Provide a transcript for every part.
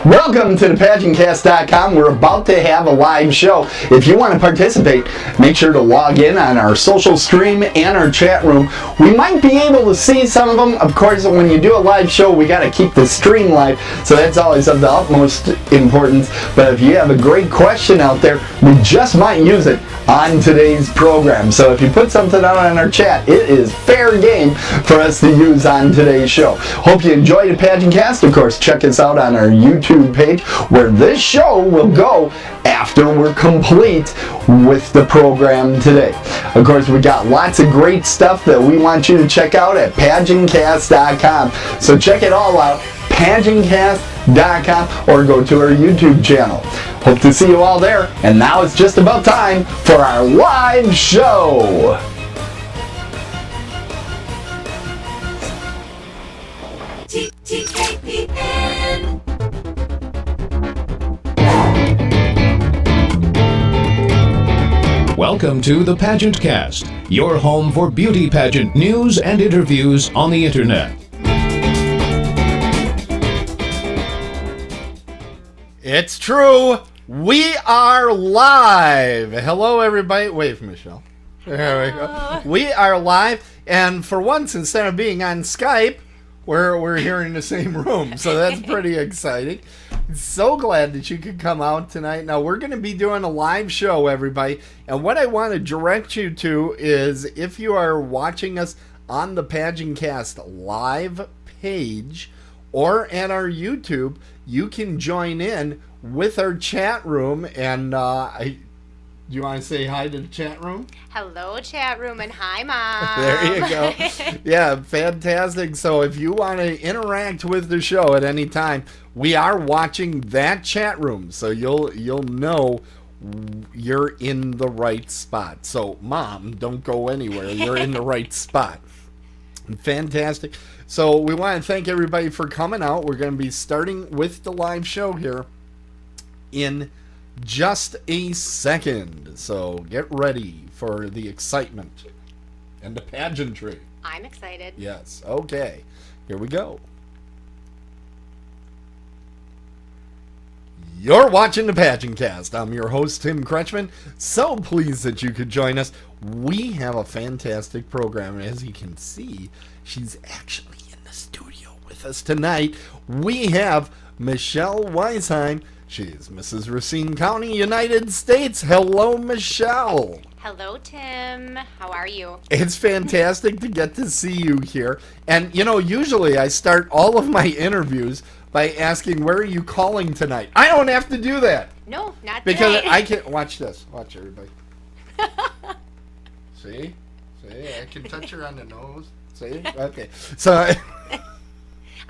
Welcome to the PageantCast.com. We're about to have a live show. If you want to participate, make sure to log in on our social stream and our chat room. We might be able to see some of them. Of course, when you do a live show, we got to keep the stream live, so that's always of the utmost importance. But if you have a great question out there, we just might use it on today's program. So if you put something out on our chat, it is fair game for us to use on today's show. Hope you enjoyed the PageantCast. Of course, check us out on our YouTube page, where this show will go after we're complete with the program today. Of course, we got lots of great stuff that we want you to check out at PageantCast.com. So check it all out, PageantCast.com, or go to our YouTube channel. Hope to see you all there. And now it's just about time for our live show. TKPN. Welcome to the PageantCast, your home for beauty pageant news and interviews on the internet. It's true. We are live. Hello, everybody. Wave, Michelle. There we go. We are live, and for once, instead of being on Skype, we're here in the same room, so that's pretty exciting. So glad that you could come out tonight. Now, we're going to be doing a live show, everybody, and what I want to direct you to is, if you are watching us on the PageantCast live page or at our YouTube, you can join in with our chat room, and do you want to say hi to the chat room? Hello, chat room, and hi, Mom. There you go. Yeah, fantastic. So if you want to interact with the show at any time, we are watching that chat room, so you'll know you're in the right spot. So, Mom, don't go anywhere. You're in the right spot. Fantastic. So we want to thank everybody for coming out. We're going to be starting with the live show here in just a second. So get ready for the excitement and the pageantry. I'm excited. Yes. Okay. Here we go. You're watching the PageantCast. I'm your host, Tim Kretschmann. So pleased that you could join us. We have a fantastic program. As you can see, she's actually in the studio with us tonight. We have Michelle Weisheim. She is Mrs. Racine County, United States. Hello, Michelle. Hello, Tim. How are you? It's fantastic to get to see you here. And, you know, usually I start all of my interviews by asking, where are you calling tonight? I don't have to do that. No, not Because today. I can... Watch this. Watch, everybody. See? See? I can touch her on the nose. See? Okay. So...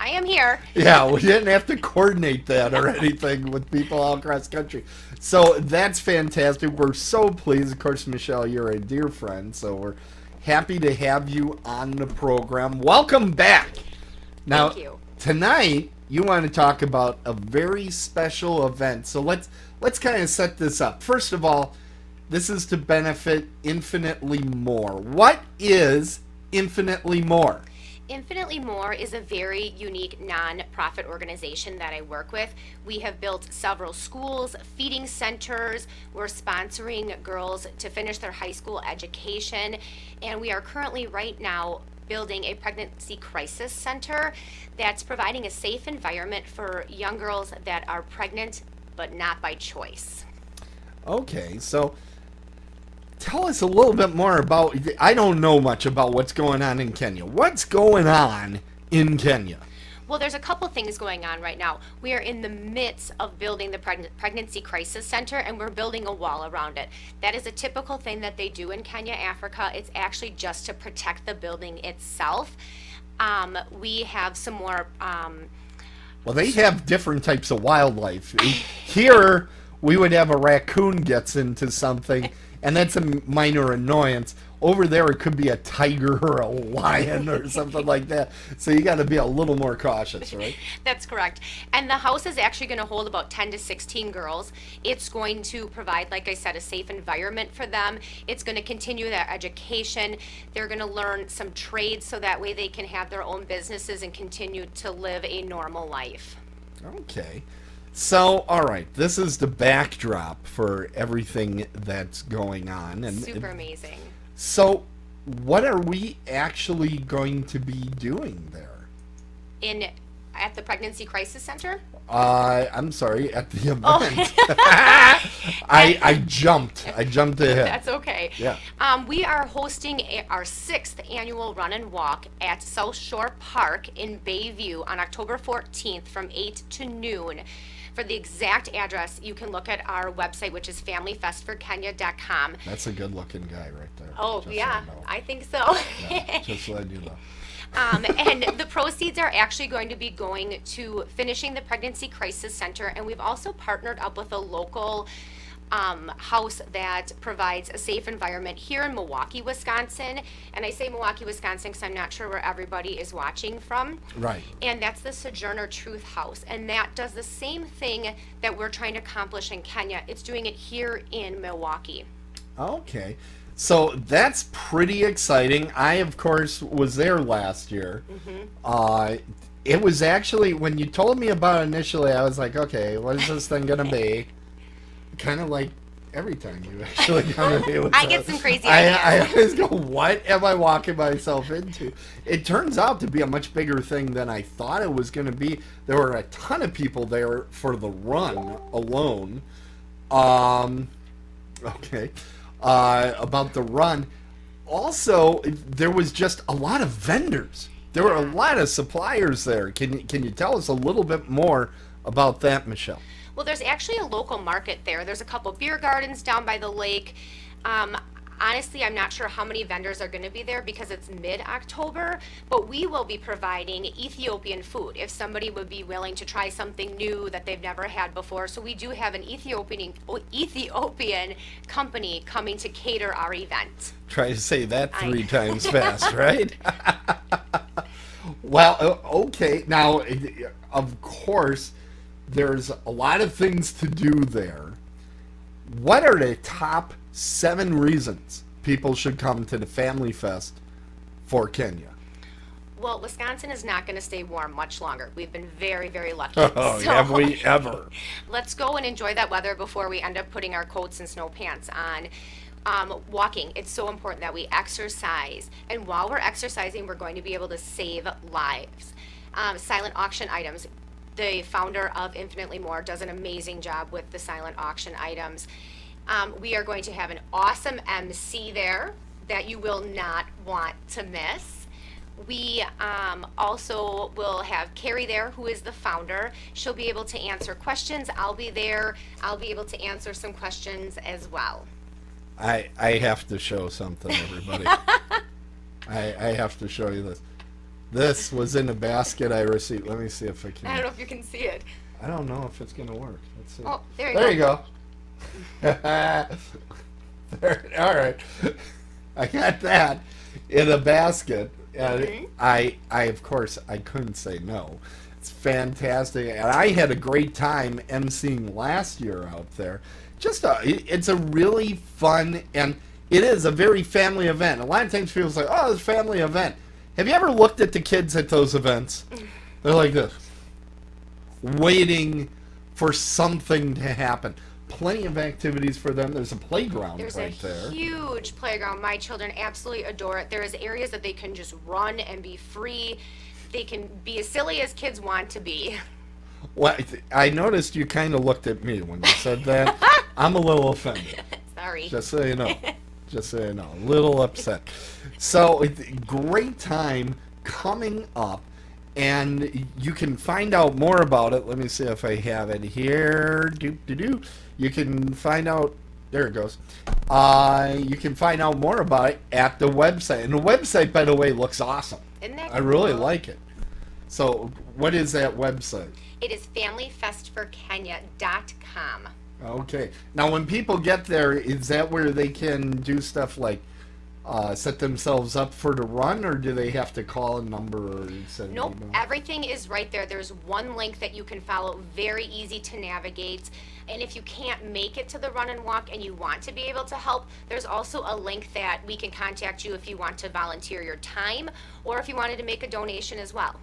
I am here. Yeah, we didn't have to coordinate that or anything with people all across the country. So that's fantastic. We're so pleased. Of course, Michelle, you're a dear friend, so we're happy to have you on the program. Welcome back. Now, Thank you. Tonight, you want to talk about a very special event. So let's kind of set this up. First of all, this is to benefit Infinitely More. What is Infinitely More? Infinitely More is a very unique non-profit organization that I work with. We have built several schools, feeding centers. We're sponsoring girls to finish their high school education. And we are currently right now building a pregnancy crisis center that's providing a safe environment for young girls that are pregnant but not by choice. Okay, so tell us a little bit more about, I don't know much about what's going on in Kenya. What's going on in Kenya? Well, there's a couple things going on right now. We are in the midst of building the Pregnancy Crisis Center, and we're building a wall around it. That is a typical thing that they do in Kenya, Africa. It's actually just to protect the building itself. We have some more... Well, they have different types of wildlife. Here, we would have a raccoon gets into something, and that's a minor annoyance. over there it could be a tiger or a lion or something like that. So you got to be a little more cautious, right? That's correct. And the house is actually going to hold about 10 to 16 girls. It's going to provide, like I said, a safe environment for them. It's going to continue their education. They're going to learn some trades so that way they can have their own businesses and continue to live a normal life. Okay. So, all right, this is the backdrop for everything that's going on. And Super amazing. So, what are we actually going to be doing there? At the Pregnancy Crisis Center? I'm sorry, at the event. Oh. I jumped ahead. That's okay. Yeah. We are hosting our 6th annual run and walk at South Shore Park in Bayview on October 14th from 8 to noon. For the exact address, you can look at our website, which is familyfestforkenya.com. That's a good-looking guy right there. Oh, just yeah, so you know. I think so. Yeah, just letting you know. And the proceeds are actually going to be going to finishing the Pregnancy Crisis Center, and we've also partnered up with a local house that provides a safe environment here in Milwaukee, Wisconsin. And I say Milwaukee, Wisconsin because I'm not sure where everybody is watching from. Right. And that's the Sojourner Truth House. And that does the same thing that we're trying to accomplish in Kenya. It's doing it here in Milwaukee. Okay. So that's pretty exciting. I, of course, was there last year. It was actually, when you told me about it initially, I was like, okay, what is this thing going to be? Kind of like every time you actually come to me with I get some crazy ideas. I always go, what am I walking myself into? It turns out to be a much bigger thing than I thought it was going to be. There were a ton of people there for the run alone. Okay. About the run. Also, there was just a lot of vendors. There were a lot of suppliers there. Can you tell us a little bit more about that, Michelle? Well, there's actually a local market there. There's a couple beer gardens down by the lake. Honestly, I'm not sure how many vendors are going to be there because it's mid-October, but we will be providing Ethiopian food if somebody would be willing to try something new that they've never had before. So we do have an Ethiopian company coming to cater our event. Try to say that 3 times fast, right? Well, okay. Now, of course, there's a lot of things to do there. What are the top 7 reasons people should come to the Family Fest for Kenya? Well, Wisconsin is not going to stay warm much longer. We've been very, very lucky. Oh, So, have we ever? let's go and enjoy that weather before we end up putting our coats and snow pants on. Walking, it's so important that we exercise. And while we're exercising, we're going to be able to save lives. Silent auction items. The founder of Infinitely More does an amazing job with the silent auction items. We are going to have an awesome MC there that you will not want to miss. We also will have Carrie there, who is the founder. She'll be able to answer questions. I'll be there. I'll be able to answer some questions as well. I have to show something, everybody. I have to show you this. This was in a basket I received. Let me see if I can. I don't know if you can see it. I don't know if it's going to work. Let's see. Oh, there There you you go. There, all right. I got that in a basket. And I of course, I couldn't say no. It's fantastic. And I had a great time emceeing last year out there. It's a really fun, and it is a very family event. A lot of times people say, oh, it's a family event. Have you ever looked at the kids at those events? They're like this, waiting for something to happen. Plenty of activities for them. There's a playground right there. There's a huge playground. My children absolutely adore it. There's areas that they can just run and be free. They can be as silly as kids want to be. Well, I noticed you kind of looked at me when you said that. I'm a little offended. Sorry. Just so you know. Just so you know. A little upset. So, great time coming up. And you can find out more about it. Let me see if I have it here. You can find out. There it goes. You can find out more about it at the website. And the website, by the way, looks awesome. Isn't that I really cool? like it. So, what is that website? It is familyfestforkenya.com. Okay. Now, when people get there, is that where they can do stuff like set themselves up for the run, or do they have to call a number or send Nope, an email? everything is right there. There's one link that you can follow, very easy to navigate. And if you can't make it to the run and walk and you want to be able to help, there's also a link that we can contact you if you want to volunteer your time or if you wanted to make a donation as well.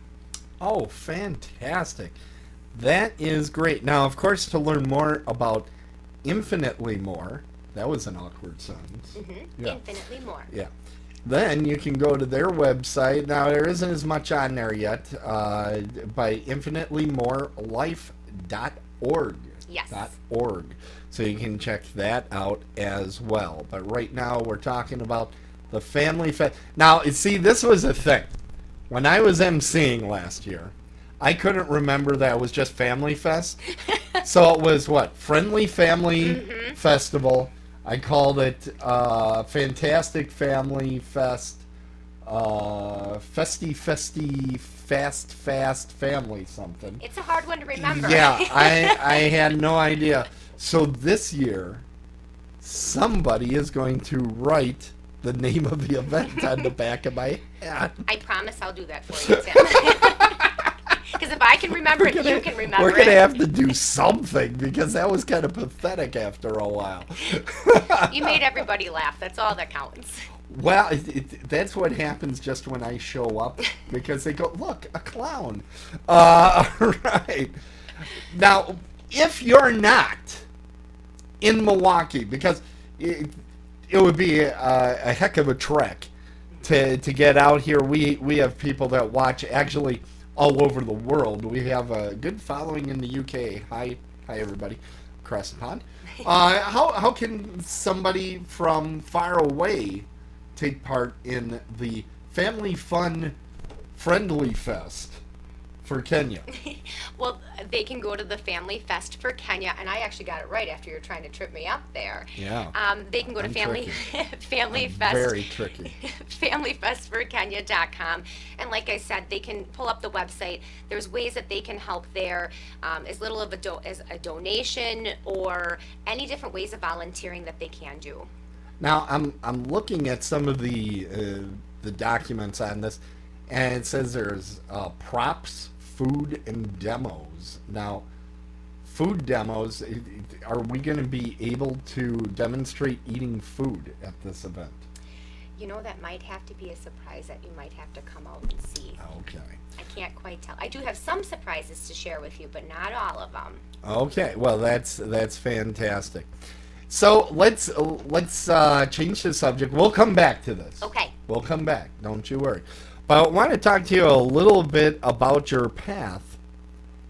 Oh, fantastic. That is great. Now, of course, to learn more about Infinitely More, that was an awkward sentence. Yeah. Infinitely more. Yeah. Then you can go to their website. Now, there isn't as much on there yet, by infinitelymorelife.org. Yes. .org. So you can check that out as well. But right now, we're talking about the Family Fest. Now, see, this was a thing. When I was emceeing last year, I couldn't remember that it was just Family Fest. So it was what? Friendly Family Festival. I called it Fantastic Family Fest. Fast Family something. It's a hard one to remember. Yeah, I had no idea. So this year, somebody is going to write the name of the event on the back of my hat. I promise I'll do that for you, Tim. Because if I can remember it, you can remember We're it. going to have to do something because that was kind of pathetic after a while. You made everybody laugh. That's all that counts. Well, that's what happens just when I show up because they go, look, a clown. Right. Now, if you're not in Milwaukee, because it would be a heck of a trek to get out here. We have people that watch actually all over the world. We have a good following in the UK. Hi everybody across the pond. How can somebody from far away take part in the Family Fun Friendly Fest for Kenya? Well, they can go to the Family Fest for Kenya, and I actually got it right after you were trying to trip me up there. Yeah. They can go to I'm Family tricky. Fest. Very tricky. FamilyFestForKenya.com, and like I said, they can pull up the website. There's ways that they can help there, as little of as a donation or any different ways of volunteering that they can do. Now I'm looking at some of the documents on this, and it says there's props, food, and demos. Now, food demos, are we going to be able to demonstrate eating food at this event? You know, that might have to be a surprise that you might have to come out and see. Okay. I can't quite tell. I do have some surprises to share with you, but not all of them. Okay. Well, that's fantastic. So let's change the subject. We'll come back to this. Okay. We'll come back. Don't you worry. But I want to talk to you a little bit about your path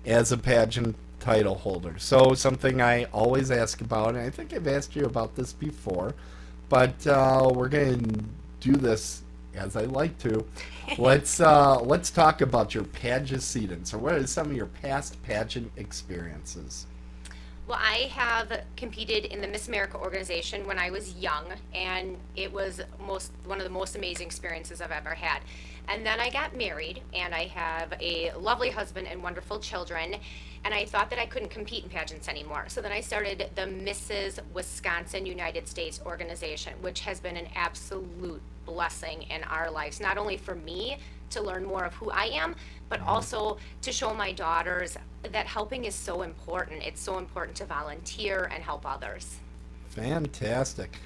as a pageant title holder. So something I always ask about, and I think I've asked you about this before, but we're going to do this as I like to. Let's talk about your pageantcedents, or what are some of your past pageant experiences? Well, I have competed in the Miss America organization when I was young, and it was one of the most amazing experiences I've ever had. And then I got married, and I have a lovely husband and wonderful children, and I thought that I couldn't compete in pageants anymore. So then I started the Mrs. Wisconsin United States organization, which has been an absolute blessing in our lives, not only for me to learn more of who I am, but also to show my daughters that helping is so important. It's so important to volunteer and help others. Fantastic.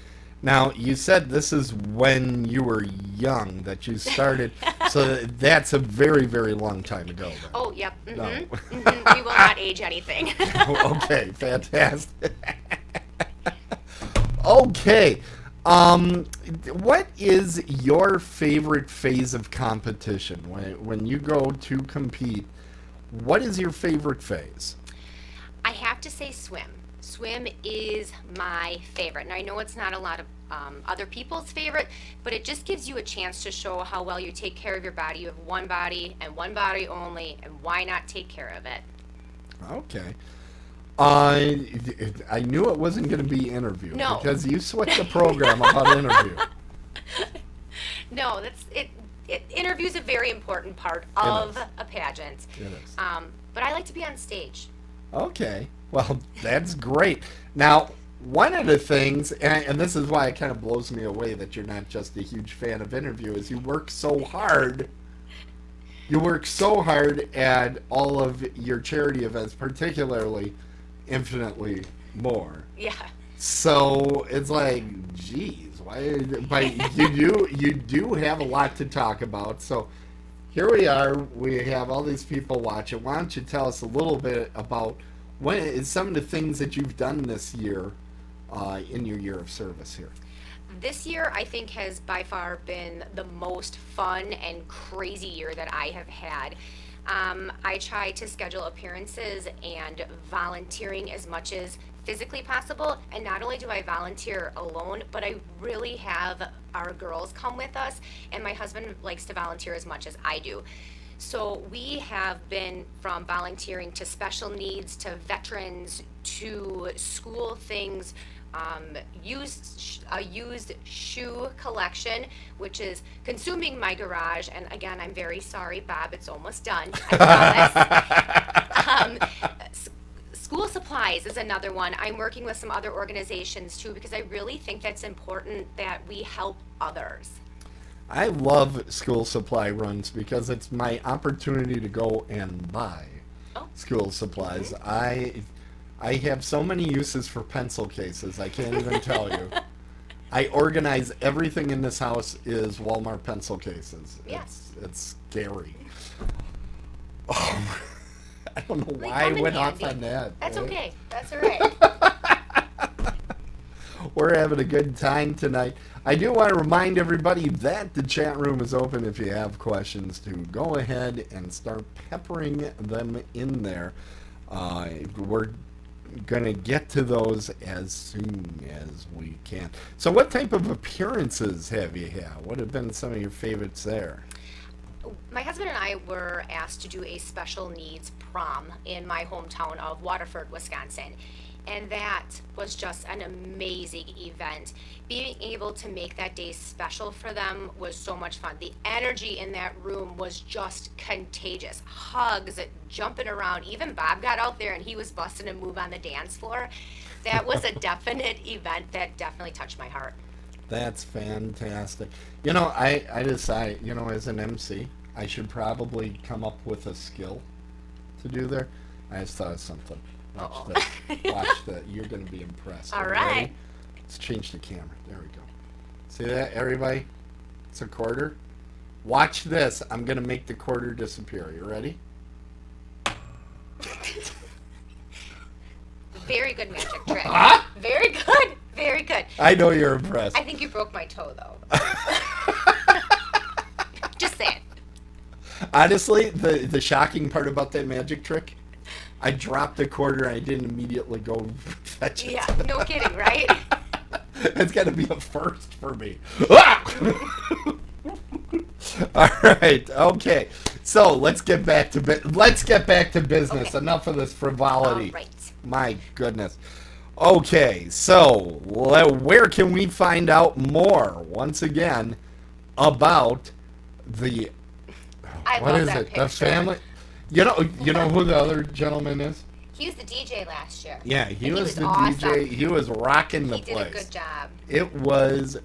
Now, you said this is when you were young that you started, so that's a very, very long time ago. Then. Oh, yep. No. We will not age anything. Okay, fantastic. Okay. What is your favorite phase of competition? When you go to compete, what is your favorite phase? I have to say swim. Swim is my favorite. And I know it's not a lot of other people's favorite, but it just gives you a chance to show how well you take care of your body. You have one body and one body only, and why not take care of it? Okay. I knew it wasn't going to be interview. No. Because you switched the program about interview. No, that's it. Interview's a very important part of a pageant. It is. But I like to be on stage. Okay. Well, that's great. Now, one of the things, and this is why it kind of blows me away that you're not just a huge fan of interview, is you work so hard. You work so hard at all of your charity events, particularly Infinitely More. Yeah. So it's like, geez, why? But you do have a lot to talk about. So here we are. We have all these people watching. Why don't you tell us a little bit about some of the things that you've done this year in your year of service here? This year, I think, has by far been the most fun and crazy year that I have had. I try to schedule appearances and volunteering as much as physically possible. And not only do I volunteer alone, but I really have our girls come with us. And my husband likes to volunteer as much as I do. So we have been from volunteering to special needs, to veterans, to school things, a used shoe collection, which is consuming my garage. And again, I'm very sorry, Bob, it's almost done, I promise. School supplies is another one. I'm working with some other organizations too, because I really think that's important that we help others. I love school supply runs because it's my opportunity to go and buy school supplies. I have so many uses for pencil cases, I can't even tell you. I organize everything in this house is Walmart pencil cases. Yeah. It's scary. Oh, I don't know They why I come in went off handy. on that. That's eh? okay. That's all right. We're having a good time tonight. I do want to remind everybody that the chat room is open if you have questions to go ahead and start peppering them in there. We're going to get to those as soon as we can. So what type of appearances have you had? What have been some of your favorites there? My husband and I were asked to do a special needs prom in my hometown of Waterford, Wisconsin. And that was just an amazing event. Being able to make that day special for them was so much fun. The energy in that room was just contagious. Hugs, jumping around. Even Bob got out there and he was busting a move on the dance floor. That was a definite event that definitely touched my heart. That's fantastic. You know, I decided, as an MC, I should probably come up with a skill to do there. I just thought of something. Watch that. Watch that. You're going to be impressed. All Are you right. ready? Let's change the camera. There we go. See that, everybody? It's a quarter. Watch this. I'm going to make the quarter disappear. You ready? Very good magic trick. Huh? Very good. Very good. I know you're impressed. I think you broke my toe, though. Just saying. Honestly, the shocking part about that magic trick, I dropped the quarter and I didn't immediately go fetch it. Yeah, no kidding, right? It's got to be a first for me. Ah! All right. Okay. So let's get back to business. Okay. Enough of this frivolity. All right. My goodness. Okay. So where can we find out more once again about the I what love is that it? picture. The family. You know who the other gentleman is? He was the DJ last year. Yeah, And he was the awesome. DJ. He was rocking the He did place. a good job. It was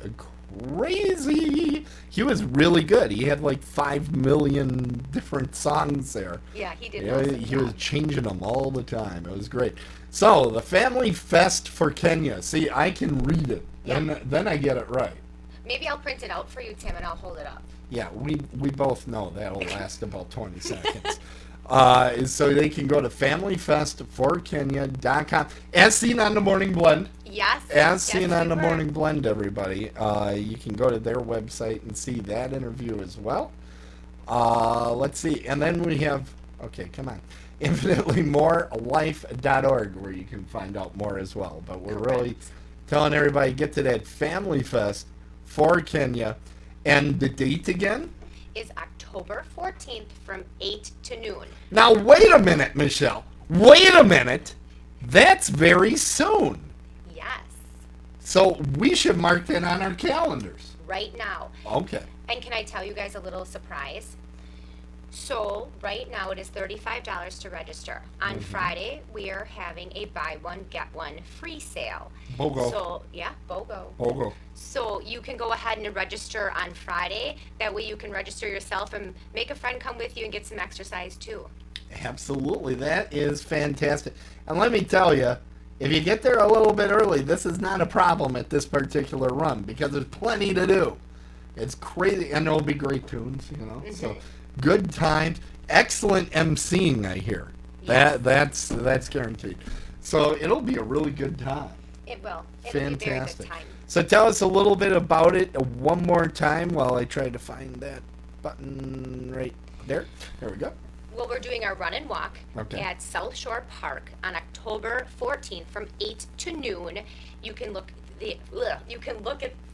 crazy. He was really good. He had like 5 million different songs there. Yeah, he did. Yeah, an awesome he was job. changing them all the time. It was great. So the Family Fest for Kenya. See, I can read it. Yeah. Then I get it right. Maybe I'll print it out for you, Tim, and I'll hold it up. Yeah, we both know that'll last about 20 seconds. So they can go to familyfestforkenya.com. As seen on the Morning Blend. Yes. As yes, seen on the super. Morning Blend, everybody. You can go to their website and see that interview as well. Let's see. And then we have, okay, come on. InfinitelyMoreLife.org, where you can find out more as well. But we're really telling everybody, get to that Family Fest for Kenya. And the date again? Is October 14th from 8 to noon. Now, wait a minute, Michelle. Wait a minute. That's very soon. Yes. So we should mark that on our calendars. Right now. Okay. And can I tell you guys a little surprise? So right now it is $35 to register. On Friday, we are having a buy one, get one free sale. BOGO. So, yeah, BOGO. BOGO. So you can go ahead and register on Friday. That way you can register yourself and make a friend come with you and get some exercise too. Absolutely. That is fantastic. And let me tell you, if you get there a little bit early, this is not a problem at this particular run because there's plenty to do. It's crazy. And there'll be great tunes, you know. So good times. Excellent emceeing, I hear. Yes. That's guaranteed. So it'll be a really good time. It will. It'll be a very good Fantastic. time. So tell us a little bit about it one more time while I try to find that button right there. There we go. Well, we're doing our run and walk Okay. at South Shore Park on October 14th from 8 to noon. You can look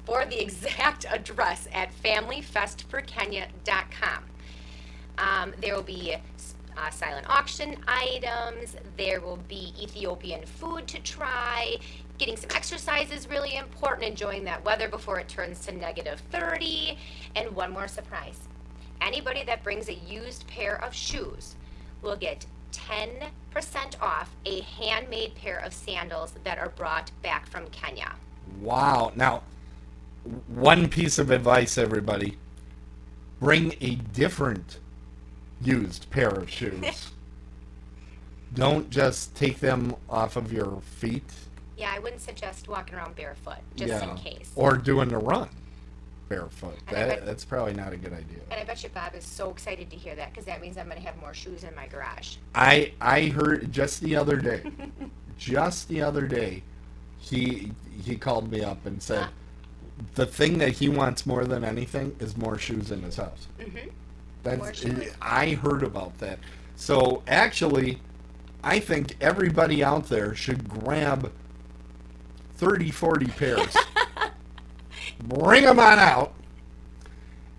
for the exact address at familyfestforkenya.com. There will be silent auction items. There will be Ethiopian food to try. Getting some exercise is really important. Enjoying that weather before it turns to -30. And one more surprise. Anybody that brings a used pair of shoes will get 10% off a handmade pair of sandals that are brought back from Kenya. Wow. Now, one piece of advice, everybody. Bring a different used pair of shoes. Don't just take them off of your feet. Yeah, I wouldn't suggest walking around barefoot, just in case. Or doing a run barefoot. And I bet- That's probably not a good idea. And I bet you Bob is so excited to hear that because that means I'm going to have more shoes in my garage. I heard just the other day, he called me up and said the thing that he wants more than anything is more shoes in his house. More shoes. I heard about that. So actually, I think everybody out there should grab 30, 40 pairs. Bring them on out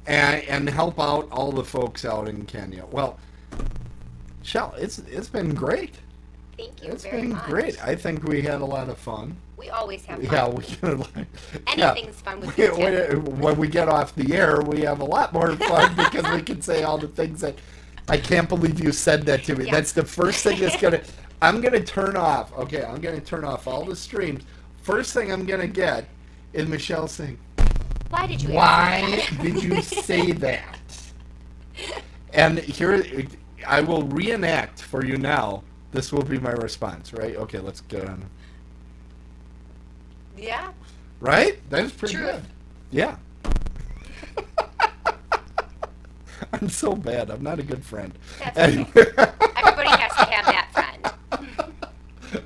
and help out all the folks out in Kenya. Well, Shell, it's been great. Thank you It's very been much. great. I think we had a lot of fun. We always have fun. Yeah, we Anything's fun with you, Tim. when we get off the air, we have a lot more fun because we can say all the things that I can't believe you said that to me. Yeah. That's the first thing that's I'm gonna turn off. Okay, I'm gonna turn off all the streams. First thing I'm gonna get is Michelle saying, Why did you "Why ask me that? did you say that?" And here, I will reenact for you now. This will be my response, right? Okay, let's get on. Yeah. Right? That's pretty Truth. good. Yeah. I'm so bad. I'm not a good friend. That's okay. Everybody has to have that friend.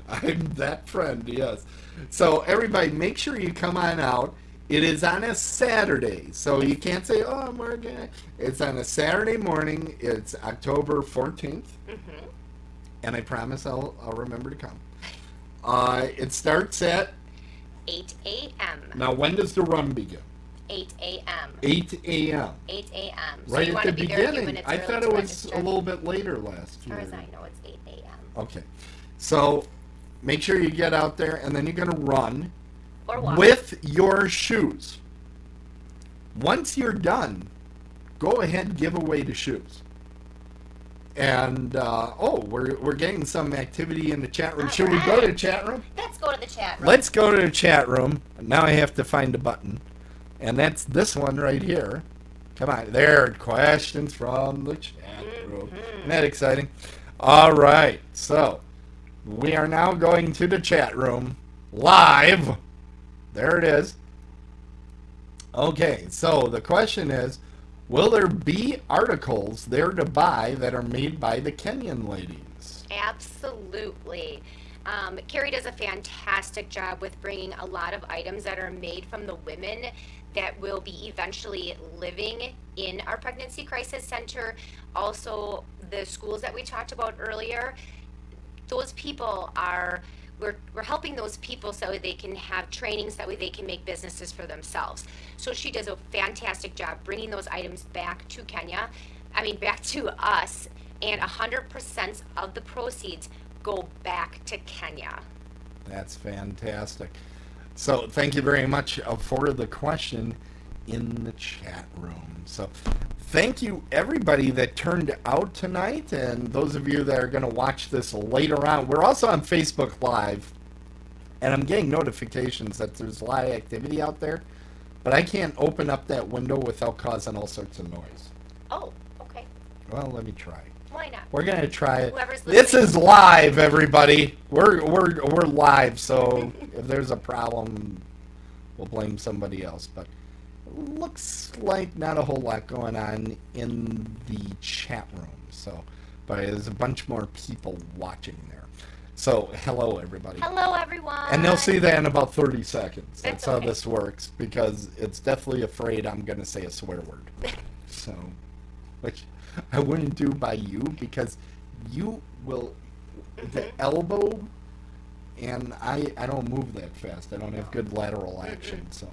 I'm that friend, yes. So everybody, make sure you come on out. It is on a Saturday, so you can't say, "Oh, I'm working." It's on a Saturday morning. It's October 14th, and I promise I'll remember to come. It starts at 8 a.m. now. When does the run begin? 8 a.m. 8 a.m. 8 a.m. So Right you at want the to be there a few beginning. minutes I early thought to it was register. a little bit later last As far year. as I know, it's 8 a.m. Okay, so make sure you get out there, and then you're gonna run Or walk. with your shoes. Once you're done, go ahead and give away the shoes. And we're getting some activity in the chat room. All Should we go to the right. chat room? Let's go to the chat room. Let's go to the chat room. Now I have to find a button, and that's this one right here. Come on, there. Questions from the chat room. Isn't that exciting? All right, so we are now going to the chat room live. There it is. Okay, so the question is, will there be articles there to buy that are made by the Kenyan ladies? Absolutely. Carrie does a fantastic job with bringing a lot of items that are made from the women that will be eventually living in our pregnancy crisis center. Also, the schools that we talked about earlier, those people are, we're helping those people so they can have trainings, that way they can make businesses for themselves. So she does a fantastic job bringing those items back to back to us, and 100% of the proceeds go back to Kenya. That's fantastic. So thank you very much for the question in the chat room. So thank you, everybody that turned out tonight, and those of you that are going to watch this later on. We're also on Facebook Live, and I'm getting notifications that there's a lot of activity out there, but I can't open up that window without causing all sorts of noise. Oh, okay. Well, let me try. Why not? We're going to try it. Whoever's This listening. is live, everybody. We're live, so if there's a problem, we'll blame somebody else, but looks like not a whole lot going on in the chat room. So, but there's a bunch more people watching there. So, hello everybody. Hello, everyone. And they'll see that in about 30 seconds. That's That's how okay. this works, because it's definitely afraid I'm going to say a swear word. So, which I wouldn't do by you, because you will, the elbow, and I don't move that fast. I don't have good lateral action. So,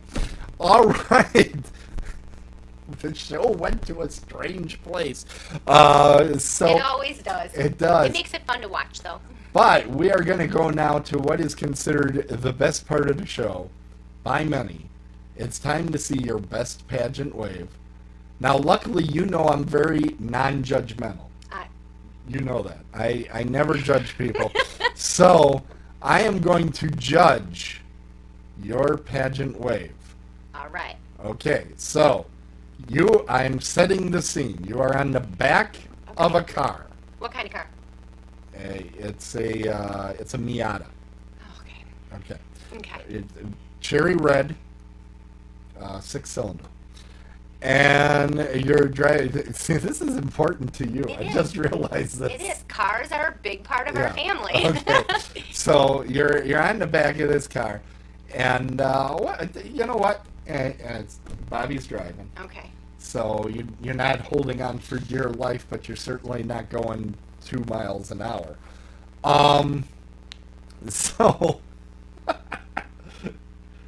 all right. The show went to a strange place. So It always does. It does. It makes it fun to watch, though. But we are going to go now to what is considered the best part of the show by many. It's time to see your best pageant wave. Now, luckily, you know I'm very non-judgmental. You know that. I never judge people. So, I am going to judge your pageant wave. All right. Okay, so, I'm setting the scene. You are on the back of a car. What kind of car? It's a Miata. Oh, okay. Okay. Okay. Cherry red, 6-cylinder. And you're driving. See, this is important to you. It I is. just realized this. It is. Cars are a big part of our family. Okay. So you're on the back of this car, and you know what? And it's Bobby's driving. Okay. So you're not holding on for dear life, but you're certainly not going 2 miles an hour. So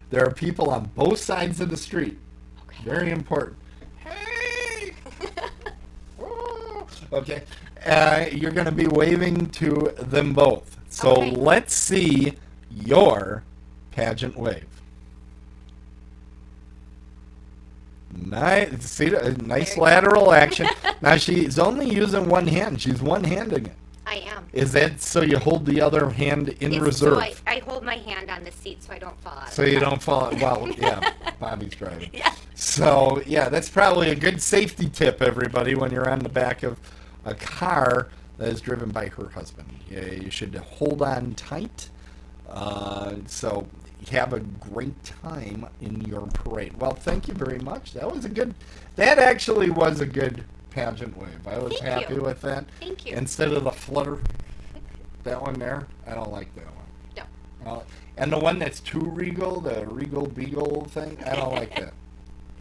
there are people on both sides of the street. Okay. Very important. Hey! Okay. You're going to be waving to them both. So Okay. let's see your pageant wave. Nice, see, nice Very lateral action. Now she's only using one hand. She's one-handing it. I am. Is that so you hold the other hand in It's reserve? So I hold my hand on the seat so I don't fall out. So you don't fall. Well, yeah, Bobby's driving. Yeah. So yeah, that's probably a good safety tip, everybody, when you're on the back of a car that is driven by her husband. You should hold on tight. So have a great time in your parade. Well, thank you very much. That actually was a good pageant wave. I was Thank happy you. with that. Thank you. Instead of the flutter, that one there, I don't like that one. No. And the one that's too regal, the regal beagle thing, I don't like that.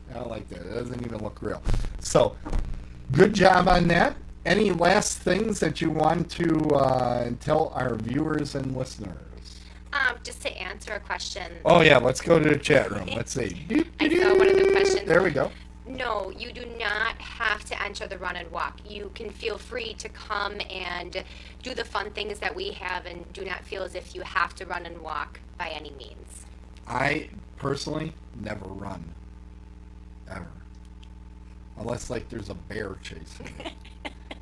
I don't like that. It doesn't even look real. So, good job on that. Any last things that you want to tell our viewers and listeners? Just to answer a question. Oh yeah, let's go to the chat room. Let's see. I saw one of the questions. There we go. No, you do not have to enter the run and walk. You can feel free to come and do the fun things that we have and do not feel as if you have to run and walk by any means. I personally never run. Ever. Unless like there's a bear chasing me.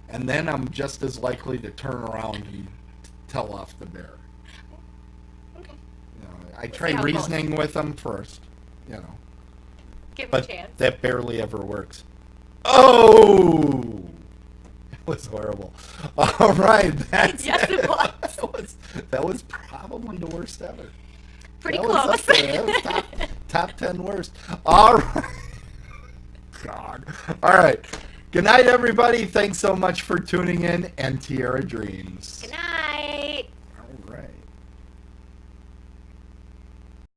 And then I'm just as likely to turn around and tell off the bear. Okay. You know, I see try how it goes. reasoning with them first, you know. Give them But a chance. that barely ever works. Oh! That was horrible. All right, that's Yes, it was. that was probably the worst ever. Pretty That was up close. there. That was top 10 worst. All right. God. All right. Good night, everybody. Thanks so much for tuning in, and Tierra Dreams. Good night.